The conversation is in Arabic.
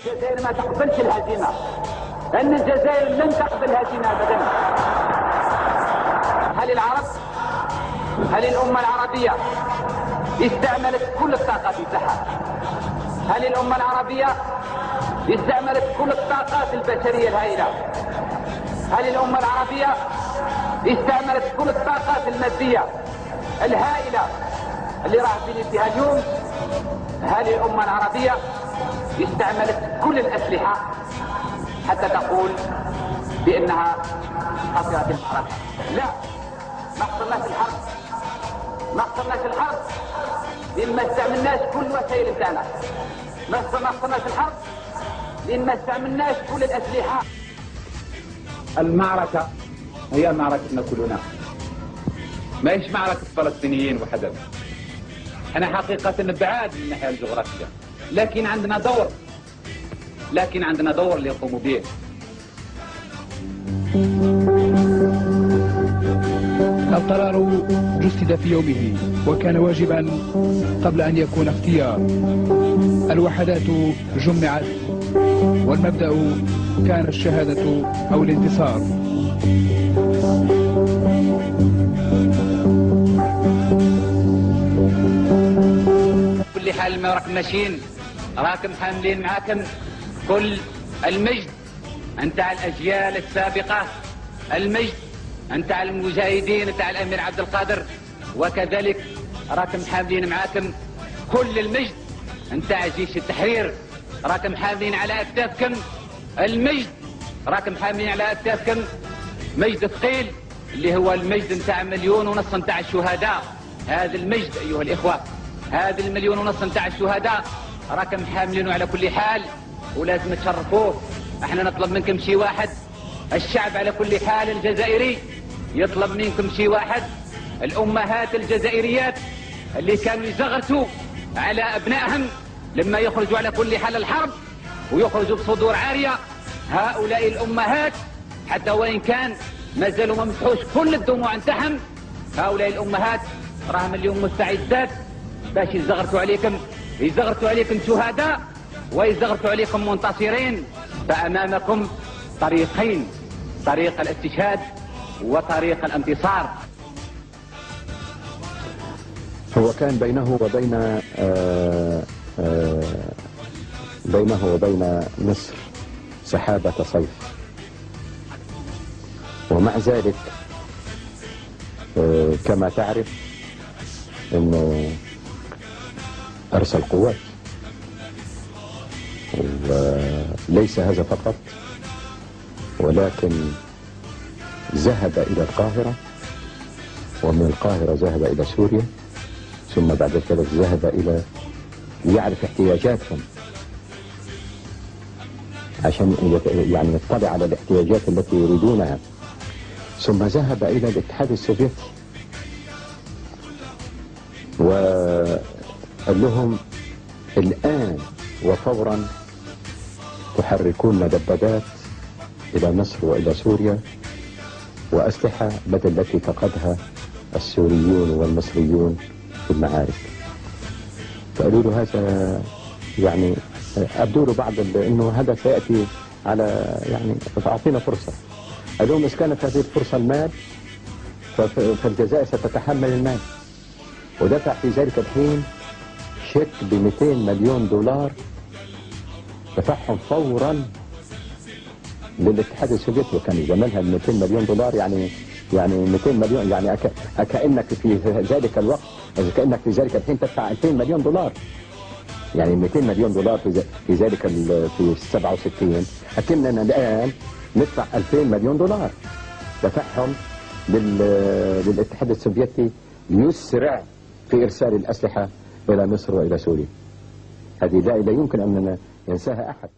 الجزائر ما تقبلش الهزيمة، لأن الجزائر لن تقبل الهزيمة أبدا. هل العرب، هل الأمة العربية استعملت كل الطاقات بتاعها؟ هل الأمة العربية استعملت كل الطاقات البشرية الهائلة؟ هل الأمة العربية استعملت كل الطاقات المادية الهائلة اللي راح بها اليوم؟ هل الأمة العربية استعملت كل الأسلحة حتى تقول بأنها خسرت المعركة؟ لا، ما خسرناش الحرب، ما خسرناش الحرب لأن ما استعملناش كل الوسائل بتاعنا. ما خسرناش الحرب لأن ما استعملناش كل الأسلحة. المعركة هي معركتنا كلنا، ما هيش معركة فلسطينيين وحدهم. احنا حقيقة بعاد من الناحية الجغرافية، لكن عندنا دور اللي يقوموا به. القرار جسد في يومه وكان واجبا قبل أن يكون اختيار. الوحدات جمعت والمبدأ كان الشهادة أو الانتصار. كل حال ما راكم ماشيين، راكم حاملين معاكم كل المجد نتاع الأجيال السابقة، المجد نتاع المجاهدين نتاع الأمير عبد القادر، وكذلك راكم حاملين معاكم كل المجد نتاع جيش التحرير. راكم حاملين على أكتافكم المجد، راكم حاملين على أكتافكم مجد ثقيل اللي هو المجد نتاع 1.5 مليون نتاع الشهداء. هذا المجد أيها الإخوة، هذا 1.5 مليون نتاع الشهداء راكم حاملينه على كل حال ولازم تشرفوه. احنا نطلب منكم شيء واحد، الشعب على كل حال الجزائري يطلب منكم شيء واحد. الأمهات الجزائريات اللي كانوا يزغرتوا على أبنائهم لما يخرجوا على كل حال الحرب ويخرجوا بصدور عارية، هؤلاء الأمهات حتى وإن كان ما زالوا ما مسحوش كل الدموع نتاعهم، هؤلاء الأمهات راهم اليوم مستعدات باش يزغرتوا عليكم شهداء ويزغرتوا عليكم منتصرين. فأمامكم طريقين، طريق الاستشهاد وطريق الانتصار. هو كان بينه وبين مصر سحابة صيف، ومع ذلك كما تعرف انه ارسل قوات، وليس هذا فقط ولكن ذهب الى القاهرة، ومن القاهرة ذهب الى سوريا، ثم بعد ذلك ذهب الى ليعرف احتياجاتهم عشان يعني يطلع على الاحتياجات التي يريدونها، ثم ذهب الى الاتحاد السوفيتي وقال لهم الآن وفورا تحركون دبابات إلى مصر وإلى سوريا وأسلحة بدل التي فقدها السوريون والمصريون في المعارك. فقالوا له هذا يعني أبدوا له بعض إنه هذا سيأتي على يعني فأعطينا فرصة. قال لهم إذا كانت هذه الفرصة المال فالجزائر ستتحمل المال، ودفع في ذلك الحين شيك ب$200 مليون دفعهم فورا للاتحاد السوفيتي، وكان زمانها ال$200 مليون يعني 200 مليون يعني كأنك في ذلك الوقت، كأنك في ذلك الحين تدفع $2000 مليون، يعني $200 مليون في ذلك في 67، أكننا الآن ندفع $2000 مليون دفعهم للاتحاد السوفيتي ليسرع في إرسال الأسلحة إلى مصر وإلى سوريا. هذه لا يمكن أن ينساها أحد.